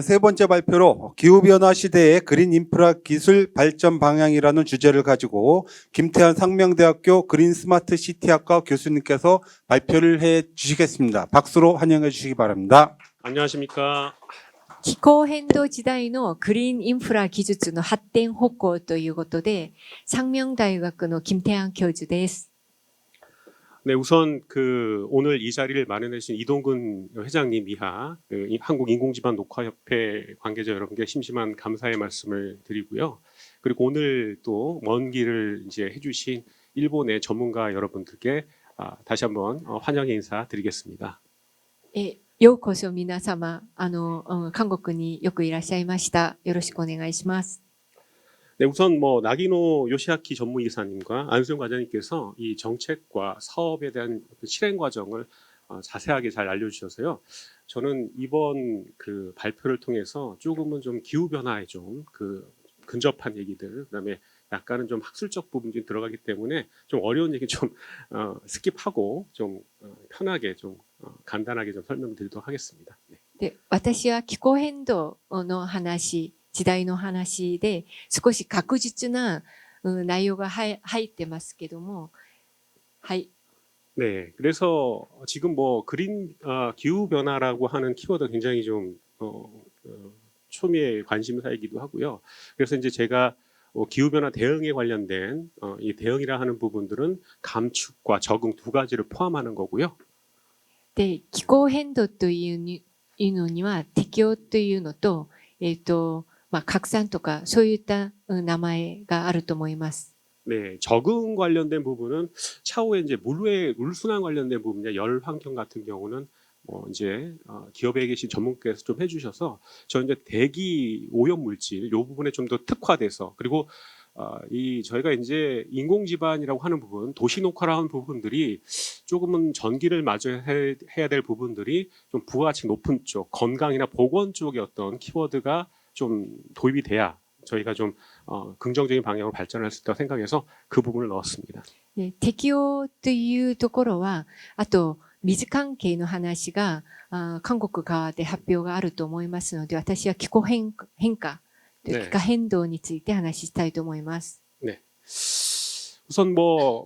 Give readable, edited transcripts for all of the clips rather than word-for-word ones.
세 번째 발표로 기후변화 시대의 그린 인프라 기술 발전 방향이라는 주제를 가지고 김태환 상명대학교 그린 스마트 시티학과 교수님께서 발표를 해 주시겠습니다. 박수로 환영해 주시기 바랍니다. 안녕하십니까. 気候変動時代のクリーンインフラ技術の発展方向ということで、상명大学の金태환教授です。 네, 우선 오늘 이 자리를 마련해 주신 이동근 회장님 이하 한국인공지방녹화협회 관계자 여러분께 심심한 감사의 말씀을 드리고요. 그리고 오늘 또 먼 길을 이제 해주신 일본의 전문가 여러분들께 다시 한번 환영의 인사 드리겠습니다. ようこそ皆様、韓国によくいらっしゃいました。よろしくお願いします。 네, 우선 나기노 요시아키 전무이사님과 안수영 과장님께서 이 정책과 사업에 대한 실행 과정을 자세하게 잘 알려주셔서요. 저는 이번 발표를 통해서 조금은 좀 기후 변화에 좀 근접한 얘기들, 그다음에 약간은 좀 학술적 부분이 들어가기 때문에 좀 어려운 얘기 좀 스킵하고 좀 편하게 좀 간단하게 좀 설명드리도록 하겠습니다. 네. で、私は気候変動の話、時代の話で少し確実な内容が入ってますけども、はい。 네, 그래서 지금 그린 기후 변화라고 하는 키워드 굉장히 좀 초미의 관심사이기도 하고요. 그래서 이제 제가 기후 변화 대응에 관련된 이 대응이라 하는 부분들은 감축과 적응 두 가지를 포함하는 거고요. で、気候変動というのには適応というのと、拡散とかそういった名前があると思います。 네, 적응 관련된 부분은 차후에 이제 물순환 관련된 부분이나 열 환경 같은 경우는 이제 기업에 계신 전문가께서 좀 해주셔서 저 이제 대기 오염 물질 이 부분에 좀 더 특화돼서 그리고 저희가 이제 인공지반이라고 하는 부분, 도시 녹화라는 부분들이 조금은 전기를 마저 해야 될 부분들이 좀 부가가치 높은 쪽, 건강이나 보건 쪽의 어떤 키워드가 좀 도입이 돼야 저희가 좀 긍정적인 방향으로 발전할 수 있다고 생각해서 그 부분을 넣었습니다. 適応というところは、あと水関係の話が韓国側で発表があると思いますので、私は気候変化、気候変動について話したいと思います。 네. 우선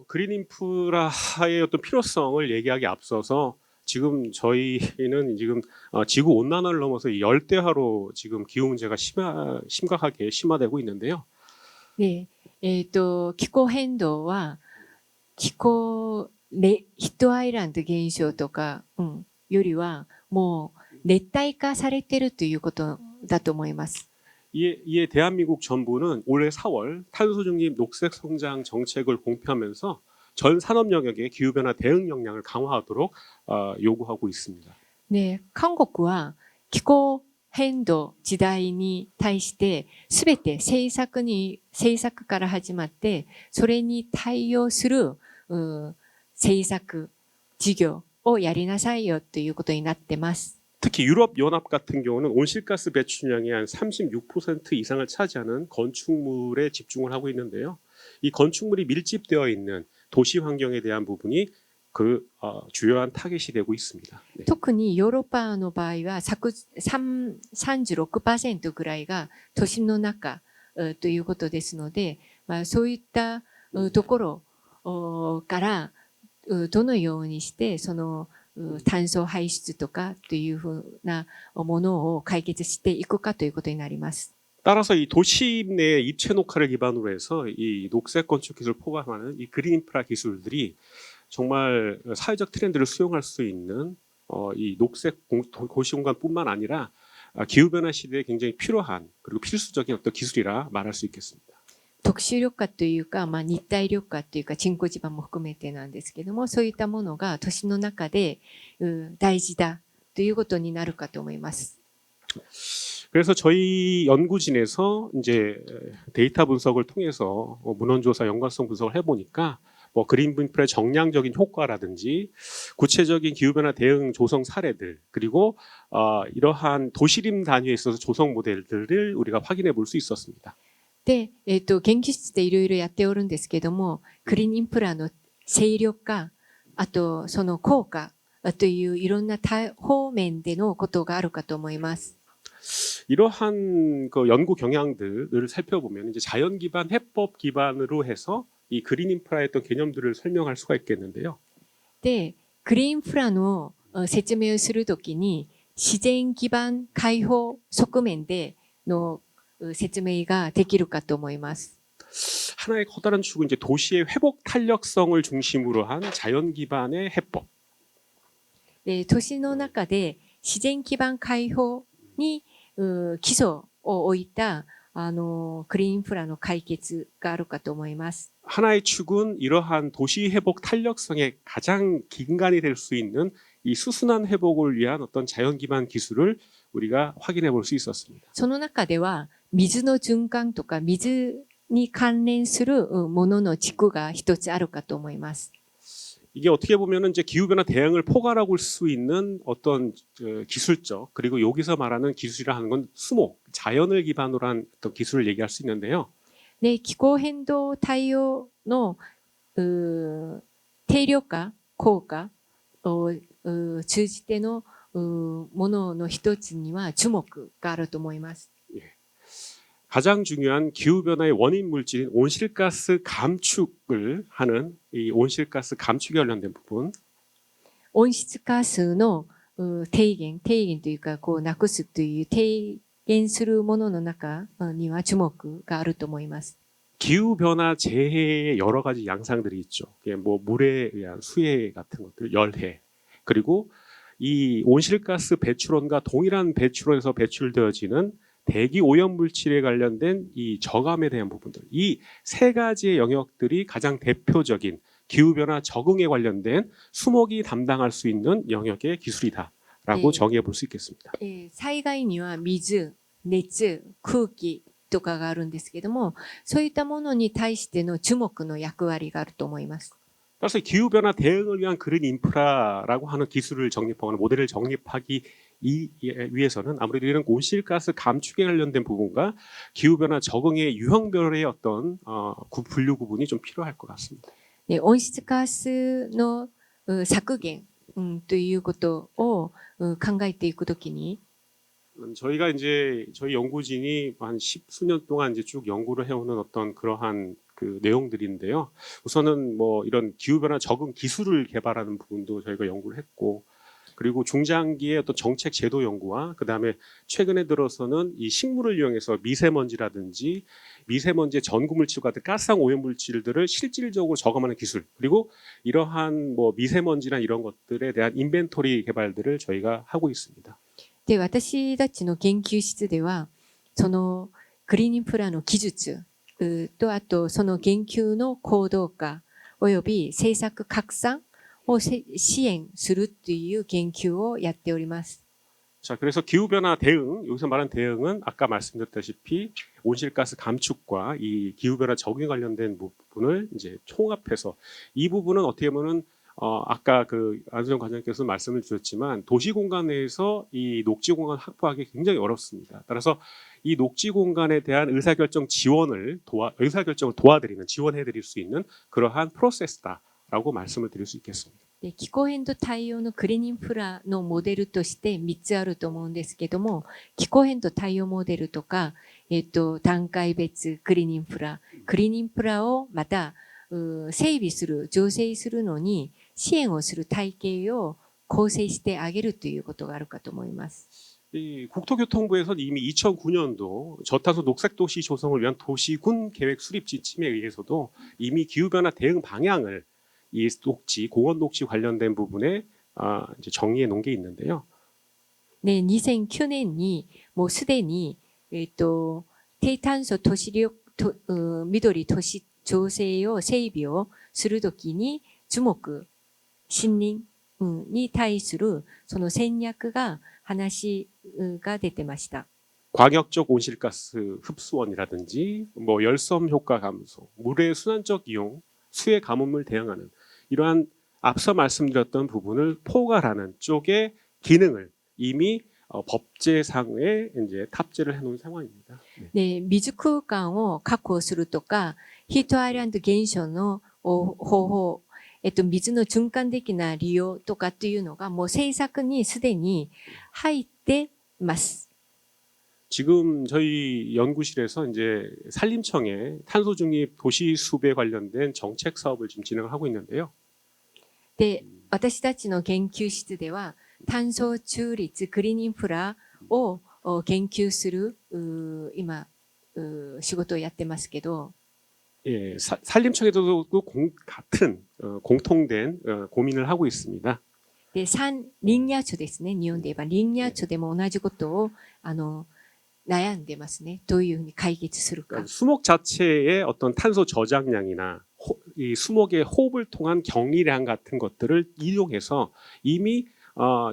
그린 인프라의 어떤 필요성을 얘기하기 앞서서 지금 저희는 지금 지구 온난화를 넘어서 열대화로 지금 기후 문제가 심각하게 심화되고 있는데요. 네, 気候変動はヒットアイランド現象とか、よりはもう熱帯化されているということだと思います。 이에 대한민국 정부는 올해 4월 탄소 중립 녹색 성장 정책을 공표하면서 전 산업 영역의 기후 변화 대응 역량을 강화하도록 요구하고 있습니다. 네, 韓国は気候変動時代に対してすべて政策から始まってそれに対応する政策事業をやりなさいよということになってます。 특히 유럽 연합 같은 경우는 온실가스 배출량의 한 36% 이상을 차지하는 건축물에 집중을 하고 있는데요. 이 건축물이 밀집되어 있는 도시 환경에 대한 부분이 주요한 타겟이 되고 있습니다. 네. 特にヨーロッパの場合は36% ぐらいが都心の中ということですので、そういったところからどのようにしてその炭素排出とかというふうなものを解決していくかということになります。 따라서 이 도시 내 입체 녹화를 기반으로 해서 이 녹색 건축 기술을 포함하는 이 그린 인프라 기술들이 정말 사회적 트렌드를 수용할 수 있는 이 녹색 도시 공간뿐만 아니라 기후 변화 시대에 굉장히 필요한 그리고 필수적인 어떤 기술이라 말할 수 있겠습니다. 特殊緑化というか、日帯緑化というか人工地盤も含めてなんですけども、そういったものが都市の中で大事だということになるかと思います。 그래서 저희 연구진에서 이제 데이터 분석을 통해서 문헌조사 연관성 분석을 해보니까 그린 인프라의 정량적인 효과라든지 구체적인 기후변화 대응 조성 사례들 그리고 이러한 도시림 단위에 있어서 조성 모델들을 우리가 확인해 볼 수 있었습니다. で、研究室でいろいろやっておるんですけども、クリーンインフラの勢力化、あとその効果といういろんな方面でのことがあるかと思います。 이러한 그 연구 경향들을 살펴보면 이제 자연 기반, 해법 기반으로 해서 이 그린 인프라의 어떤 개념들을 설명할 수가 있겠는데요. で、グリーンインフラの説明をするときに、自然基盤開放側面での説明ができるかと思います。 하나의 커다란 축은 이제 도시의 회복 탄력성을 중심으로 한 자연 기반의 해법. で、都市の中で自然基盤開放に基礎を置いたクリーンインフラの解決があるかと思います。 하나의 축은 이러한 도시 회복 탄력성의 가장 기간이 될 수 있는 이 수순한 회복을 위한 어떤 자연 기반 기술을 우리가 확인해 볼 수 있었습니다. その中では水の循環とか水に関連するものの軸が一つあるかと思います。 이게 어떻게 보면은 이제 기후변화 대응을 포괄하고 올 수 있는 어떤 기술적 그리고 여기서 말하는 기술이라 하는 건 수목, 자연을 기반으로 한 어떤 기술을 얘기할 수 있는데요. で、気候変動対応の定量化、効果を通じてのものの一つには注目があると思います。 가장 중요한 기후변화의 원인 물질인 온실가스 감축을 하는 이 온실가스 감축에 관련된 부분, 温室ガスの低減というか、こうなくすという低減するものの中には注目があると思います。 기후변화 재해의 여러 가지 양상들이 있죠. 이게 뭐 물에 의한 수해 같은 것들, 열해, 그리고 이 온실가스 배출원과 동일한 배출원에서 배출되어지는 대기 오염 물질에 관련된 이 저감에 대한 부분들, 이 세 가지의 영역들이 가장 대표적인 기후변화 적응에 관련된 수목이 담당할 수 있는 영역의 기술이다라고 정의해 볼 수 있겠습니다. 災害には水、熱、空気とかがあるんですけども、そういったものに対しての注目の役割があると思います。 따라서 기후변화 대응을 위한 그린 인프라라고 하는 기술을 정립하거나 모델을 정립하기 위해서는 아무래도 이런 온실가스 감축에 관련된 부분과 기후변화 적응의 유형별의 어떤 분류 구분이 좀 필요할 것 같습니다. で、温室ガスの削減ということを考えていくときに、 저희가 이제 저희 연구진이 한 십수년 동안 이제 쭉 연구를 해오는 어떤 그러한 그 내용들인데요. 우선은 뭐 이런 기후변화 적응 기술을 개발하는 부분도 저희가 연구를 했고, 그리고 중장기의 어떤 정책 제도 연구와 그 다음에 최근에 들어서는 이 식물을 이용해서 미세먼지라든지 미세먼지의 전구물질 같은 가스성 오염 물질들을 실질적으로 저감하는 기술, 그리고 이러한 뭐 미세먼지나 이런 것들에 대한 인벤토리 개발들을 저희가 하고 있습니다. で、私たちの研究室では、そのグリーンインフラの技術と、あとその研究の行動化および政策拡散を支援するという研究をやっております。 자, 그래서 기후변화 대응, 여기서 말한 대응은 아까 말씀드렸다시피 온실가스 감축과 이 기후변화 적응에 관련된 부분을 이제 총합해서 이 부분은 어떻게 보면은 아까 그 안수정 과장님께서 말씀을 주셨지만 도시 공간 내에서 이 녹지 공간 확보하기 굉장히 어렵습니다. 따라서 이 녹지 공간에 대한 의사결정을 도와드리는, 지원해드릴 수 있는 그러한 프로세스다라고 말씀을 드릴 수 있겠습니다. で、気候変動対応のグリーンインフラのモデルとして3つあると思うんですけども、気候変動対応モデルとか、段階別グリーンインフラをまた整備する、醸成するのに支援をする体系を構成してあげるということがあるかと思います。 이 국토교통부에서는 이미 2009년도 저탄소 녹색도시 조성을 위한 도시군 계획 수립 지침에 의해서도 이미 기후변화 대응 방향을 이 녹지, 공원 녹지 관련된 부분에 이제 정의해 놓은 게 있는데요. ね、2009年にもうすでに、低炭素都市緑都市調整を整備をするときに樹木、森林に対するその戦略が話が出てました。 광역적 온실가스 흡수원이라든지 뭐 열섬 효과 감소, 물의 순환적 이용, 수해 가뭄을 대응하는 이러한 앞서 말씀드렸던 부분을 포괄하는 쪽의 기능을 이미 법제상에 이제 탑재를 해놓은 상황입니다. で、水空間を確保するとか、ヒートアイランド現象の方法、水の循環的な利用とかっていうのがもう政策にすでに入ってます。 지금 저희 연구실에서 이제 산림청에 탄소 중립 도시 숲에 관련된 정책 사업을 지금 진행을 하고 있는데요. で、私たちの研究室では、炭素中立グリーンインフラを研究する、今、仕事をやってますけど、 예, 산림청에도 같은 공통된 고민을 하고 있습니다. で、林野庁ですね。日本で言えば林野庁でも同じことを、悩んでますね。どういうふうに解決するか。 수목 자체의 어떤 탄소 저장량이나 이 수목의 호흡을 통한 경리량 같은 것들을 이용해서 이미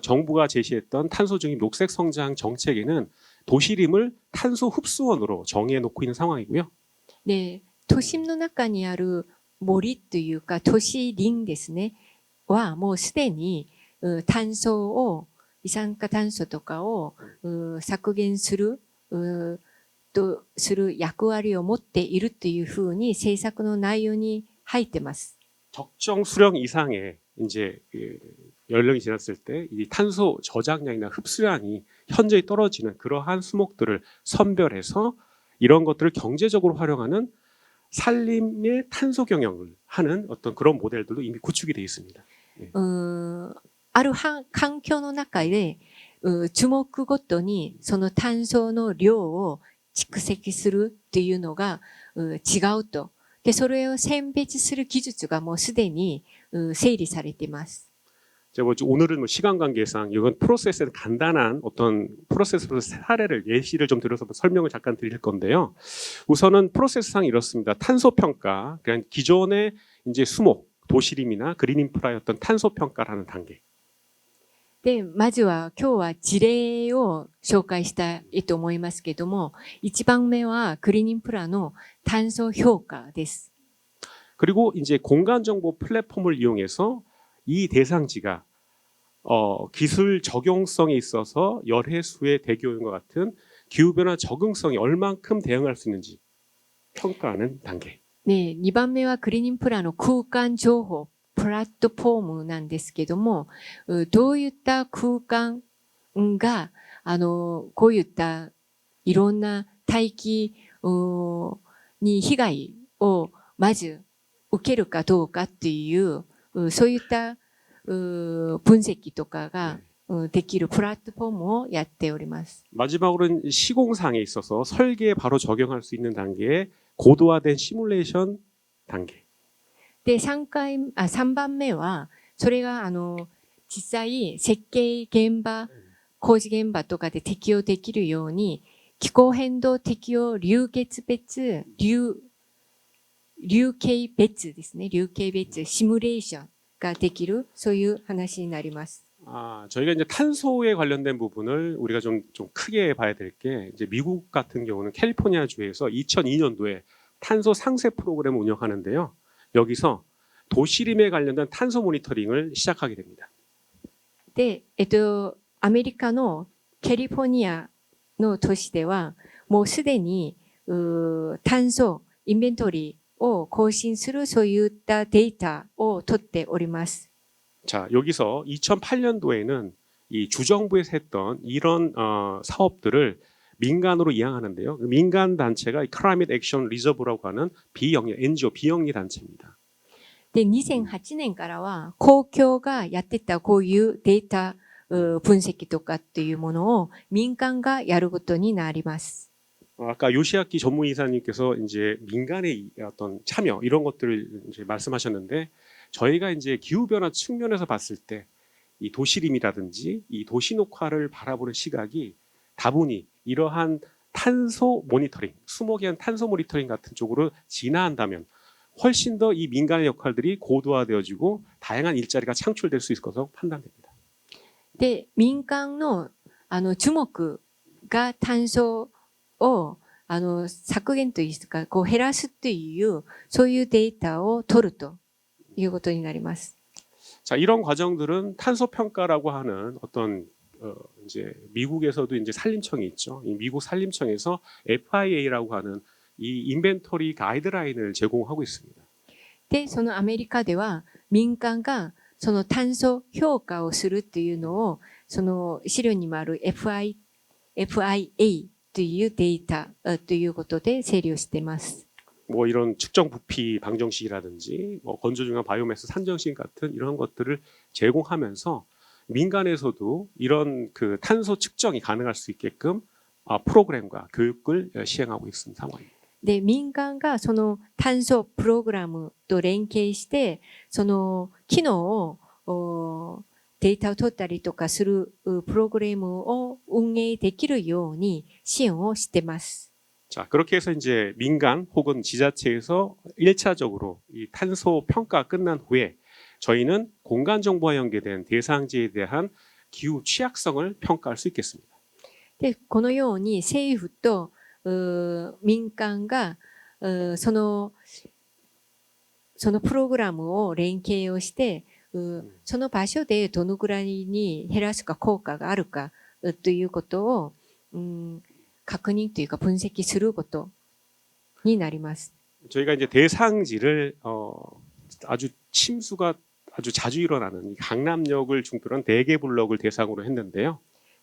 정부가 제시했던 탄소 중립 녹색 성장 정책에는 도시림을 탄소 흡수원으로 정해 놓고 있는 상황이고요. で、都心の中にある森というか都市林ですね。はもうすでに炭素を、二酸化炭素とかを削減する役割を持っているというふうに政策の内容に入ってます。 적정 수령 이상의 이제 연령이 지났을 때 이 탄소 저장량이나 흡수량이 현저히 떨어지는 그러한 수목들을 선별해서 이런 것들을 경제적으로 활용하는 산림의 탄소 경영을 하는 어떤 그런 모델들도 이미 구축이 되어 있습니다. ある環境の中で樹木ごとにその炭素の量を蓄積するっていうのが違うと。で、それを選別する技術がもうすでに整理されています。 제가 오늘은 시간 관계상 이건 프로세스의 간단한 어떤 프로세스 사례를 예시를 좀 들어서 설명을 잠깐 드릴 건데요. 우선은 프로세스상 이렇습니다. 탄소 평가, 그냥 기존의 이제 수목, 도시림이나 그린 인프라의 어떤 탄소 평가라는 단계. で、まずは今日は事例を紹介したいと思いますけども、一番目はグリーンインフラの炭素評価です。 그리고 이제 공간 정보 플랫폼을 이용해서 이 대상지가 기술 적용성에 있어서 열해수의 대기오염과 같은 기후변화 적응성이 얼만큼 대응할 수 있는지 평가하는 단계. 네, 2番目はグリーンインフラの空間情報プラットフォームなんですけども、どういった空間がこういったいろんな大気に被害をまず受けるかどうかっていうそういった分析とかができるプラットフォームをやっております。 마지막으로는 시공상에 있어서 설계에 바로 적용할 수 있는 단계의 고도화된 시뮬레이션 단계. で、3番目は、それが実際設計現場、工事現場とかで適用できるように、気候変動適応流形別ですね。流形別シミュレーションができる、そういう話になります。 저희가 이제 탄소에 관련된 부분을 우리가 좀 크게 봐야 될 게 이제 미국 같은 경우는 캘리포니아 주에서 2002년도에 탄소 상세 프로그램을 운영하는데요. 여기서 도시림에 관련된 탄소 모니터링을 시작하게 됩니다. で、アメリカのカリフォルニアの都市では、もうすでに炭素インベントリーを更新するそういったデータを取っております。 자, 여기서 2008년도에는 이 주정부에서 했던 이런 사업들을 민간으로 이양하는데요. 민간 단체가 Climate Action Reserve라고 하는 NGO 비영리 단체입니다. で、2008年からは公共がやってたこういうデータ分析とかっていうものを民間がやることになります。 아까 요시아키 전무이사님께서 이제 민간의 어떤 참여 이런 것들을 이제 말씀하셨는데 저희가 이제 기후 변화 측면에서 봤을 때 이 도시림이라든지 이 도시 녹화를 바라보는 시각이 다분히 이러한 탄소 모니터링, 수목에 대한 탄소 모니터링 같은 쪽으로 진화한다면 훨씬 더 이 민간의 역할들이 고도화되어지고 다양한 일자리가 창출될 수 있을 것으로 판단됩니다. で、民間の樹木が炭素を削減というかこう減らすというそういうデータを取るということになります。 자, 이런 과정들은 탄소 평가라고 하는 어떤 이제 미국에서도 이제 산림청이 있죠. 이 미국 산림청에서 FIA라고 하는 이 인벤토리 가이드라인을 제공하고 있습니다. で、そのアメリカでは民間がその炭素評価をするっていうのをその資料にもあるFIA というデータということで整理をしています。 뭐 이런 측정 부피 방정식이라든지 뭐 건조 중간 바이오매스 산정식 같은 이런 것들을 제공하면서 민간에서도 이런 그 탄소 측정이 가능할 수 있게끔 프로그램과 교육을 시행하고 있는 상황입니다. で、民間がその炭素プログラムと連携して、その機能をデータを取ったりとかするプログラムを運営できるように支援をしています。 자, 그렇게 해서 이제 민간 혹은 지자체에서 1차적으로 이 탄소 평가 끝난 후에 저희는 공간 정보와 연계된 대상지에 대한 기후 취약성을 평가할 수 있겠습니다. で、このように政府と民間がそのプログラムを連携をして、その場所でどのぐらいに減らすか効果があるかということを、確認というか分析することになります。 저희가 이제 대상지를 아주 침수가 아주 자주 일어나는 이 강남역을 중심으로 4개 블록을 대상으로 했는데요.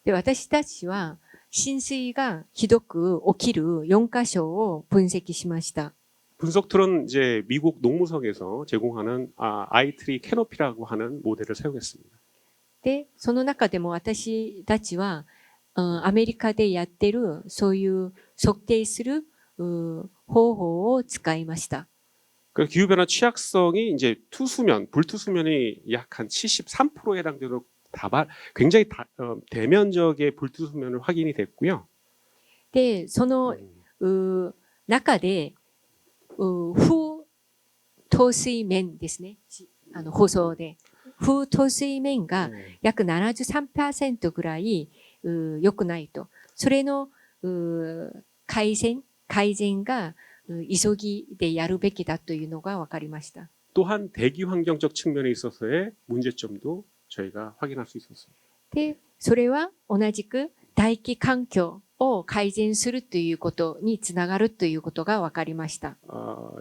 で、私たちは浸水がひどく起きる4カ所を分析しました。 분석 툴은 이제 미국 농무성에서 제공하는 아이트리 캐노피라고 하는 모델을 사용했습니다. で、その中でも私たちはアメリカでやってるそういう測定する方法を使いました。 그 기후변화 취약성이 이제 투수면, 불투수면이 약 한 73%에 해당되는 굉장히 대면적의 불투수면을 확인이 됐고요. で、その中で風透水面ですね。放送で。風透水面が約 73% ぐらい良くないと。それの改善が急ぎでやるべきだというのが分かりました。 또한 대기 환경적 측면에 있어서의 문제점도 저희가 확인할 수 있었습니다. で、それは同じく大気環境を改善するということにつながるということが分かりました。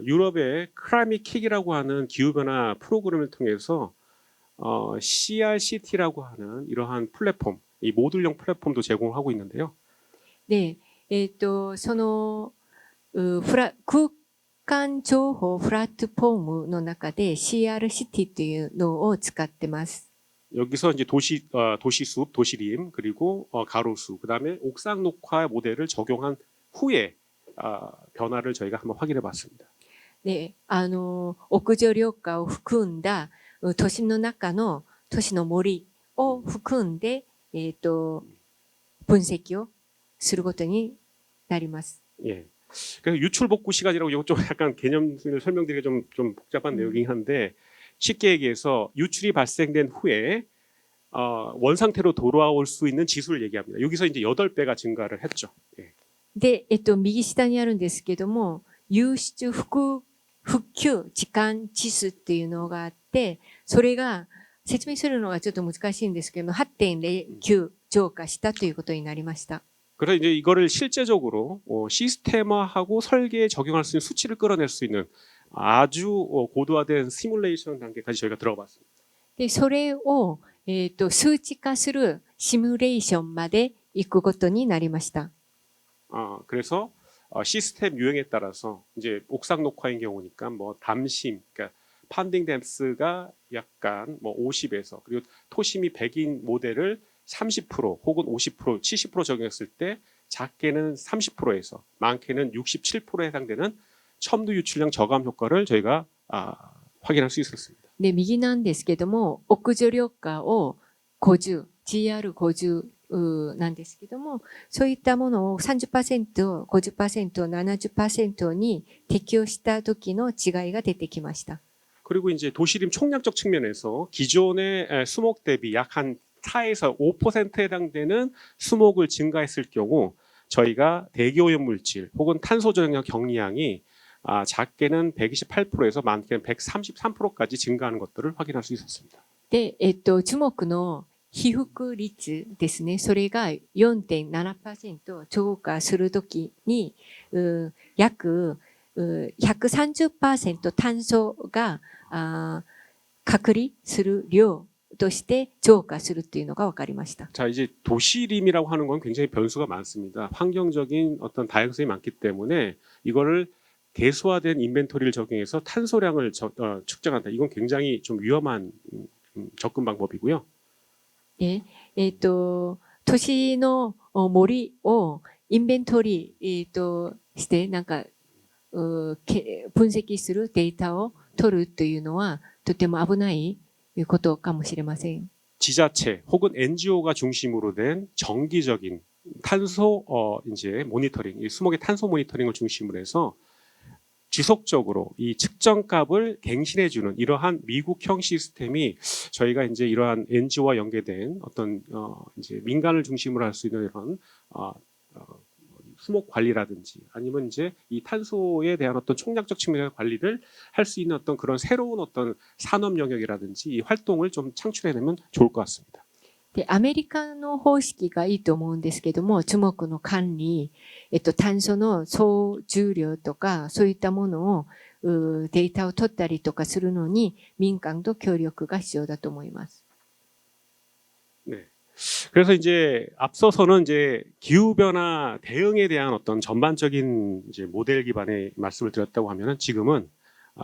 유럽의 크라미킥이라고 하는 기후변화 프로그램을 통해서 CRCT라고 하는 이러한 플랫폼, 이 모듈형 플랫폼도 제공을 하고 있는데요. で、その空間情報プラットフォームの中で CRCT というのを使ってます。 여기서 이제 도시숲, 도시림, 그리고 가로수, 그다음에 옥상 녹화 모델을 적용한 후에 변화를 저희가 한번 확인해 봤습니다. で、屋上緑化を含んだ都市の中の都市の森を含んで、分析をすることになります。 예. 그래서 유출 복구 시간이라고 이거 좀 약간 개념을 설명드리기가 좀 복잡한 내용이긴 한데 쉽게 얘기해서 유출이 발생된 후에 원상태로 돌아올 수 있는 지수를 얘기합니다. 여기서 이제 8배가 증가를 했죠. 예. で、右下にあるんですけども、湧出復旧時間指数っていうのがあって、それが説明するのがちょっと難しいんですけども、8.09 増加したということになりました。 그래서 이제 이거를 실제적으로 시스템화하고 설계에 적용할 수 있는 수치를 끌어낼 수 있는 아주 고도화된 시뮬레이션 단계까지 저희가 들어봤습니다. で、それを、数値化するシミュレーションまで行くことになりました。 그래서 시스템 유형에 따라서 이제 옥상 녹화인 경우니까 뭐 담심, 그러니까 판딩 댐스가 약간 뭐 50에서 그리고 토심이 100인 모델을 30% 혹은 50%, 70% 적용했을 때 작게는 30%에서 많게는 67%에 해당되는 첨두 유출량 저감 효과를 저희가 확인할 수 있었습니다. で、右なんですけども、屋上緑化を50、GR50 なんですけども、そういったものを 30%、50%、70% に適用した時の違いが出てきました。 그리고 이제 도시림 총량적 측면에서 기존의 수목 대비 약 한 4에서 5%에 해당되는 수목을 증가했을 경우 저희가 대기오염 물질 혹은 탄소 저장량 경량이 작게는 128%에서 많게는 133%까지 증가하는 것들을 확인할 수 있었습니다. で、樹木の被覆率ですね。それが 4.7% 超過するときに、約130% 炭素が隔離する量として浄化するっていうのが分かりました。 자, 이제 도시림이라고 하는 건 굉장히 변수가 많습니다. 환경적인 어떤 다양성이 많기 때문에 이거를 개수화된 인벤토리를 적용해서 탄소량을 측정한다. 이건 굉장히 좀 위험한 접근 방법이고요. で、都市の森をインベントリー、してなんか分析するデータを取るというのはとても危ないことかもしれません。 지자체 혹은 NGO가 중심으로 된 정기적인 탄소 이제 모니터링, 이 수목의 탄소 모니터링을 중심으로 해서 지속적으로 이 측정값을 갱신해주는 이러한 미국형 시스템이 저희가 이제 이러한 NGO와 연계된 어떤 이제 민간을 중심으로 할 수 있는 이런 수목 관리라든지 아니면 이제 이 탄소에 대한 어떤 총량적 측면의 관리를 할 수 있는 어떤 그런 새로운 어떤 산업 영역이라든지 이 활동을 좀 창출해내면 좋을 것 같습니다. で、アメリカの方式がいいと思うんですけども、樹木の管理、炭素の総重量とか、そういったものを、データを取ったりとかするのに、民間と協力が必要だと思います。 네. 그래서 이제 앞서서는 이제 기후 변화 대응에 대한 어떤 전반적인 이제 모델 기반의 말씀을 드렸다고 하면은 지금은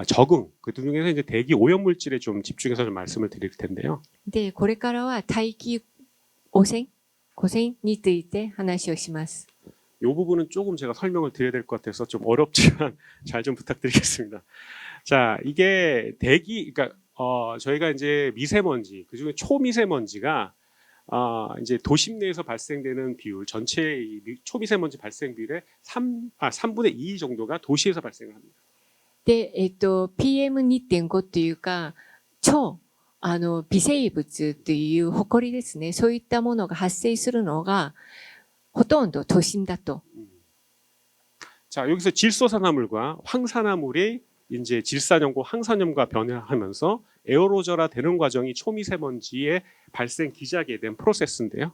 적응, 그 중에서 이제 대기 오염 물질에 좀 집중해서 좀 말씀을 드릴 텐데요. で、これからは大気汚染について話をします。 이 부분은 조금 제가 설명을 드려야 될 것 같아서 좀 어렵지만 잘 좀 부탁드리겠습니다. 자, 이게 대기, 그러니까 저희가 이제 미세먼지, 그 중에 초미세먼지가 이제 도심 내에서 발생되는 비율, 전체 초미세먼지 발생 비율의 3분의 2 정도가 도시에서 발생을 합니다. で、PM2.5 っていうか、超、微生物という埃ですね。そういったものが発生するのが、ほとんど都心だと。 자, 여기서 질소산화물과 황산화물이 이제 질산염과 황산염과 변화하면서 에어로졸화 되는 과정이 초미세먼지의 발생 기작에 대한 프로세스인데요.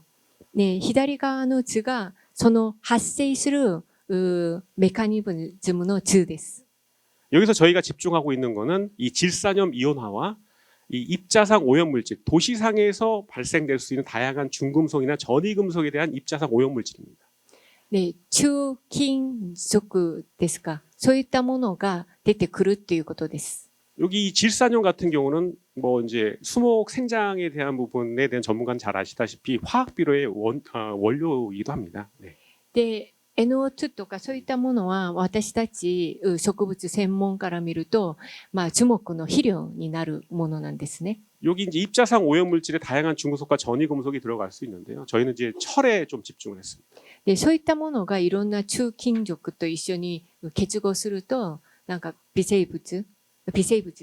ね、左側の図が、その発生するメカニズムの図です。 여기서 저희가 집중하고 있는 거는 이 질산염 이온화와 이 입자상 오염 물질, 도시상에서 발생될 수 있는 다양한 중금속이나 전이금속에 대한 입자상 오염 물질입니다. で、中金属ですか。そういったものが出てくるっていうことです。 여기 이 질산염 같은 경우는 뭐 이제 수목 생장에 대한 부분에 대한 전문가는 잘 아시다시피 화학 비료의 원료이기도 합니다. 네. で、NO2 とかそういったものは私たち植物専門から見ると、樹木の肥料になるものなんですね。 여기 이제 입자상 오염 물질에 다양한 중금속과 전이금속이 들어갈 수 있는데요. 저희는 이제 철에 좀 집중을 했습니다. で、そういったものがいろんな中金属と一緒に結合すると、なんか微生物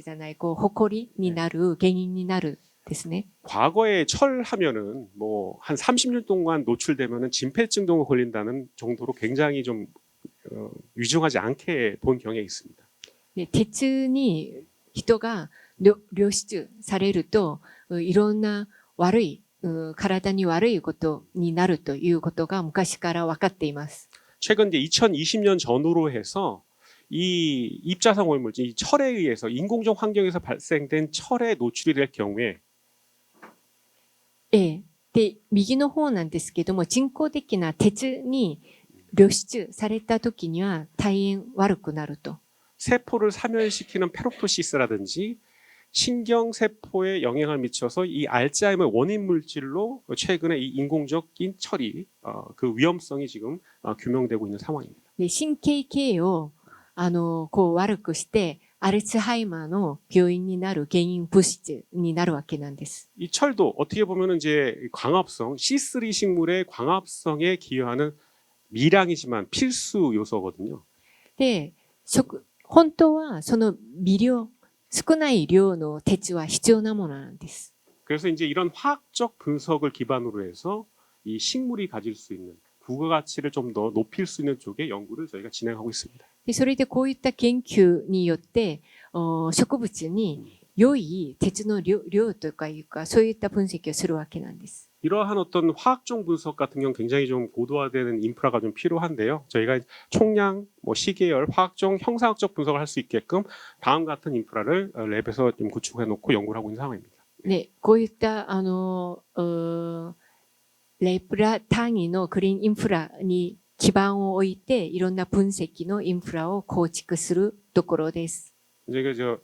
じゃない、埃になる、原因になるですね。 과거에 철 하면은 뭐 한 30년 동안 노출되면은 진폐증 등을 걸린다는 정도로 굉장히 좀 유중하지 않게 본 경향이 있습니다. で、鉄に人が露出されると、いろんな悪い、体に悪いことになるということが昔から分かっています。 최근 이제 2020년 전후로 해서 이 입자상 오염물질, 이 철에 의해서 인공적 환경에서 발생된 철에 노출이 될 경우에 で、右の方なんですけども、人工的な鉄に露出された時には大変悪くなると。 세포를 사멸시키는 페롭토시스라든지 신경세포에 영향을 미쳐서 이 알츠하이머 원인 물질로 최근에 이 인공적인 철이 그 위험성이 지금 규명되고 있는 상황입니다. で、神経系を悪くしてアルツハイマーの病院になる原因物質になるわけなんです。 이 철도 어떻게 보면 이제 광합성 C3 식물의 광합성에 기여하는 미량이지만 필수 요소거든요. で、本当はその少ない量の鉄は必要なものなんです。 그래서 이제 이런 화학적 분석을 기반으로 해서 이 식물이 가질 수 있는 부가가치를 좀 더 높일 수 있는 쪽의 연구를 저희가 진행하고 있습니다. で、それでこういった研究によって、植物に良い鉄の量というか、そういった分析をするわけなんです。 이러한 어떤 화학적 분석 같은 경우 굉장히 좀 고도화되는 인프라가 좀 필요한데요. 저희가 총량, 시계열, 화학적, 형사학적 분석을 할 수 있게끔 다음 같은 인프라를 랩에서 좀 구축해 놓고 연구를 하고 있는 상황입니다. ね、こういったレプラ単位のグリーンインフラに基盤を置いていろんな分析のインフラを構築するところです。 저희가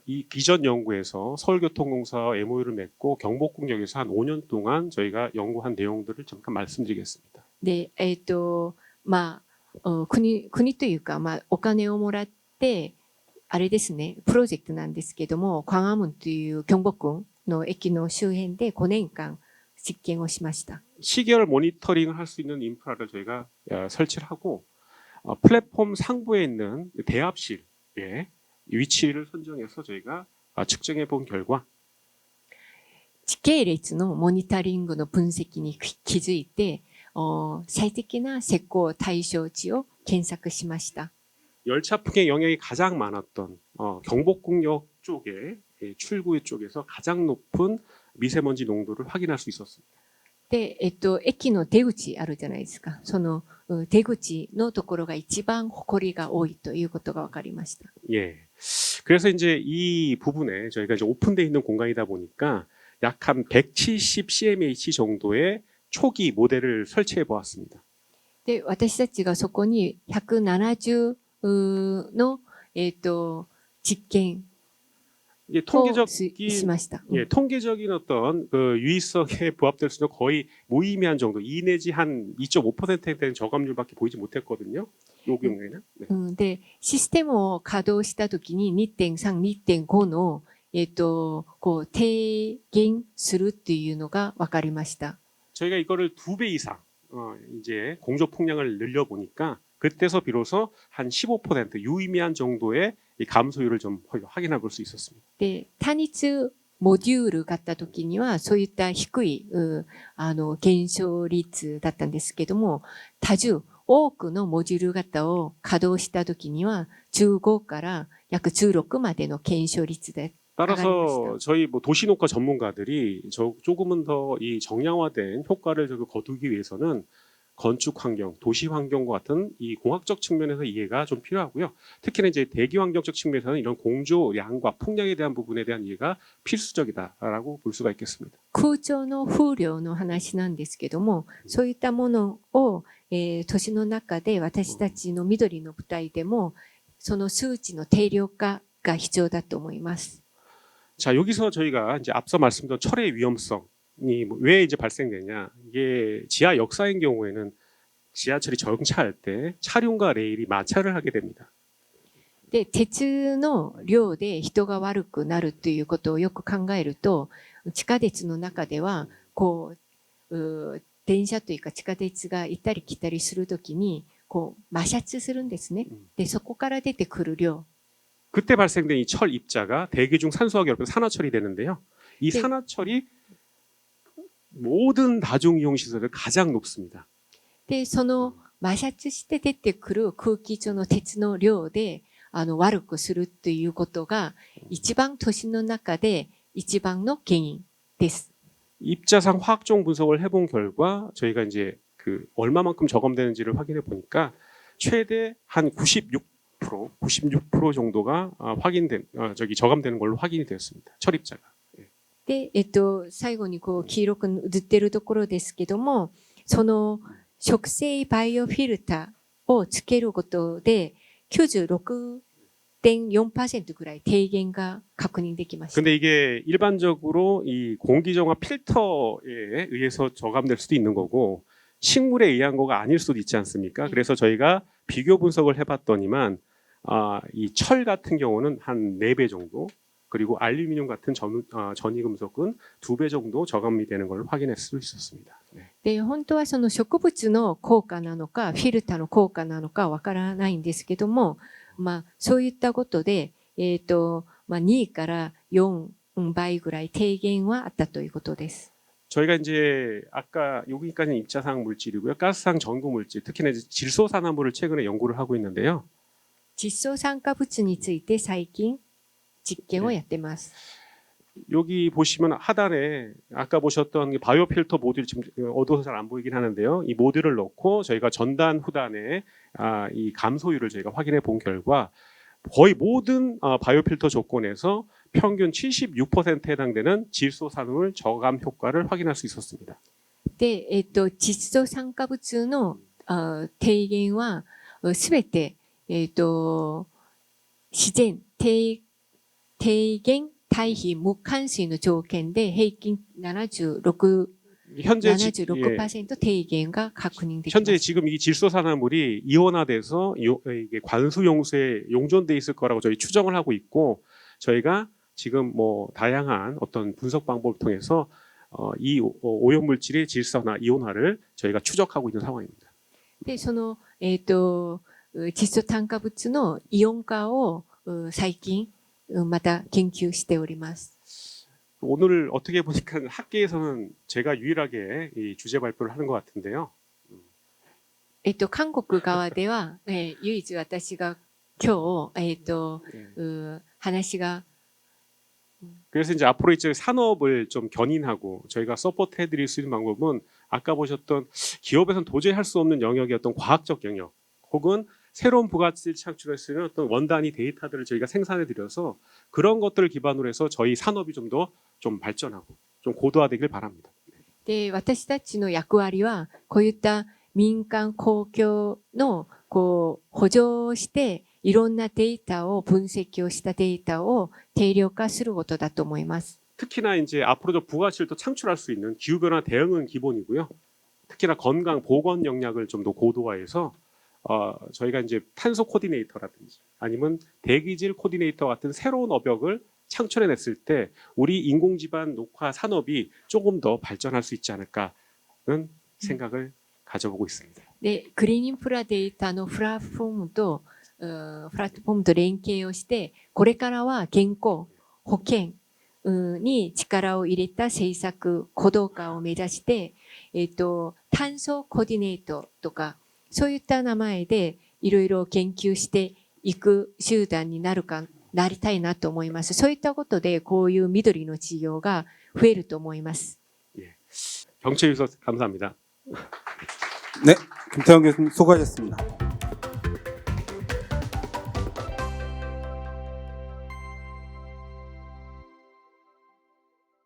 이 기전 연구에서 서울교통공사와 MOU를 맺고 경복궁역에서 한 5년 동안 저희가 연구한 내용들을 잠깐 말씀드리겠습니다. で、まあ、国というか、まあ、お金をもらって、あれですね、プロジェクトなんですけども、광화문という경복궁の駅の周辺で5年間実験をしました。 시계열 모니터링을 할 수 있는 인프라를 저희가 설치를 하고 플랫폼 상부에 있는 대합실의 위치를 선정해서 저희가 측정해 본 결과 時系列のモニタリングの分析に気づいて、最適な施工対象値を検索しました。 열차 풍행 영향이 가장 많았던 경복궁역 쪽에 출구 쪽에서 가장 높은 미세먼지 농도를 확인할 수 있었습니다. で、駅の出口あるじゃないですか。その出口のところが一番埃が多いということが分かりました。 예. 그래서 이제 이 부분에 저희가 이제 오픈되어 있는 공간이다 보니까 약 한 170 cmH 정도의 초기 모델을 설치해 보았습니다. で、私たちがそこに170の、実験 이게 を 통계적인 しました。 예, 통계적인 어떤 그 유의성에 부합될 수 있는 거의 무의미한 정도, 2 내지 한 2.5%에 대한 저감률밖에 보이지 못했거든요. 요 경우에는. 네. で、システムを稼働したときに2.3、2.5の、こう、低減するっていうのが分かりました。 저희가 이거를 2배 이상 이제 공조 풍량을 늘려 보니까 그때서 비로소 한 15% 유의미한 정도의 이 감소율을 좀 확인해 볼 수 있었습니다. で、単一モデュール買ったときには、そういった低い、減少率だったんですけども、多重、多くのモジュール型を稼働したときには、15から約16までの減少率で 따라서 저희 뭐 도시농가 전문가들이 조금은 더 이 정량화된 효과를 거두기 위해서는 건축 환경, 도시 환경과 같은 이 공학적 측면에서 이해가 좀 필요하고요. 특히나 이제 대기 환경적 측면에서는 이런 공조량과 풍량에 대한 부분에 대한 이해가 필수적이다라고 볼 수가 있겠습니다. 空調の風量の話なんですけども、そういったものを、都市の中で私たちの緑の舞台でも、その数値の定量化が必要だと思います。 자, 여기서 저희가 이제 앞서 말씀드린 철의 위험성이 왜 이제 발생되냐? 이게 지하 역사인 경우에는 지하철이 정차할 때 차량과 레일이 마찰을 하게 됩니다. で、鉄の量で人が悪くなるということをよく考えると、地下鉄の中では、こう、電車というか地下鉄が行ったり来たりするときに、こう、摩擦するんですね。で、そこから出てくる量。 그때 발생된 이 철 입자가 대기 중 산소와 결합해서 산화철이 되는데요. 이 네. 산화철이 모든 다중 이용 시설에 가장 높습니다. で、その摩擦して出てくる空気中の鉄の量で、悪くするということが、一番都市の中で一番の原因です。 입자상 화학종 분석을 해본 결과 저희가 이제 그 얼마만큼 저감되는지를 확인해 보니까 최대 한 96% 정도가 저감되는 걸로 확인이 되었습니다. 철 입자가. で、最後にこう黄色く塗ってるところですけども、その植生バイオフィルターをつけることで 96.4% ぐらい低減が確認できました。 근데 이게 일반적으로 이 공기정화 필터에 의해서 저감될 수도 있는 거고 식물에 의한 거가 아닐 수도 있지 않습니까? 그래서 저희가 비교 분석을 해봤더니만 이 철 같은 경우는 한 4배 정도, 그리고 알루미늄 같은 전이금속은 2배 정도 저감이 되는 걸 확인할 수 있었습니다. 네. で、本当はその植物の効果なのか、フィルターの効果なのかわからないんですけども、まあ、そういったことで、まあ、2から4倍ぐらい低減はあったということです。 저희가 이제 아까 여기까지는 입자상 물질이고요. 가스상 전구 물질, 특히나 이제 질소산화물을 최근에 연구를 하고 있는데요. 窒素酸化物について最近実験をやってます。 여기 보시면 하단에 아까 보셨던 바이오 필터 모듈 지금 어두워서 잘 안 보이긴 하는데요. 이 모듈을 넣고 저희가 전단 후단에 이 감소율을 저희가 확인해 본 결과 거의 모든 바이오필터 조건에서 평균 76%에 해당되는 질소 산물 저감 효과를 확인할 수 있었습니다. で、窒素酸化物の低減はすべて、自然低減対比無関水の条件で平均76% 현재 76%低減が確認できま 현재 す。 지금 이 질소산화물이 이온화돼서 이게 관수용수에 용존돼 있을 거라고 저희 추정을 하고 있고 저희가 지금 뭐 다양한 어떤 분석 방법을 통해서 이 오염 물질의 질소나 이온화를 저희가 추적하고 있는 상황입니다. で、その、窒素炭化物のイオン化を最近また研究しております。 오늘 어떻게 보니까 학계에서는 제가 유일하게 이 주제 발표를 하는 것 같은데요. 韓国側では、唯一私が今日、話が 그래서 이제 앞으로 이제 산업을 좀 견인하고 저희가 서포트 해드릴 수 있는 방법은 아까 보셨던 기업에서는 도저히 할 수 없는 영역의 어떤 과학적 영역 혹은 새로운 부가가치를 창출할 수 있는 어떤 원단위 데이터들을 저희가 생산해 드려서 그런 것들을 기반으로 해서 저희 산업이 좀 더 좀 발전하고 좀 고도화되길 바랍니다. で、私たちの役割は、こういった民間公共の補助をして、いろんなデータを分析をしたデータを定量化することだと思います。 특히나 이제 앞으로도 부가가치를 또 창출할 수 있는 기후변화 대응은 기본이고요. 특히나 건강 보건 역량을 좀 더 고도화해서 저희가 이제 탄소 코디네이터라든지 아니면 대기질 코디네이터 같은 새로운 업역을 창출해냈을 때 우리 인공지반 녹화 산업이 조금 더 발전할 수 있지 않을까는 생각을 가져보고 있습니다. で、クリーンインフラデータのプラットフォームと連携をして、これからは健康、保険に力を入れた政策、鼓動化を目指して、炭素コーディネートとか、そういった名前でいろいろ研究していく集団になりたいなと思います。そういったことでこういう緑の事業が増えると思います。 경청해 주셔서 감사합니다. 네, 김태형 교수님 수고하셨습니다.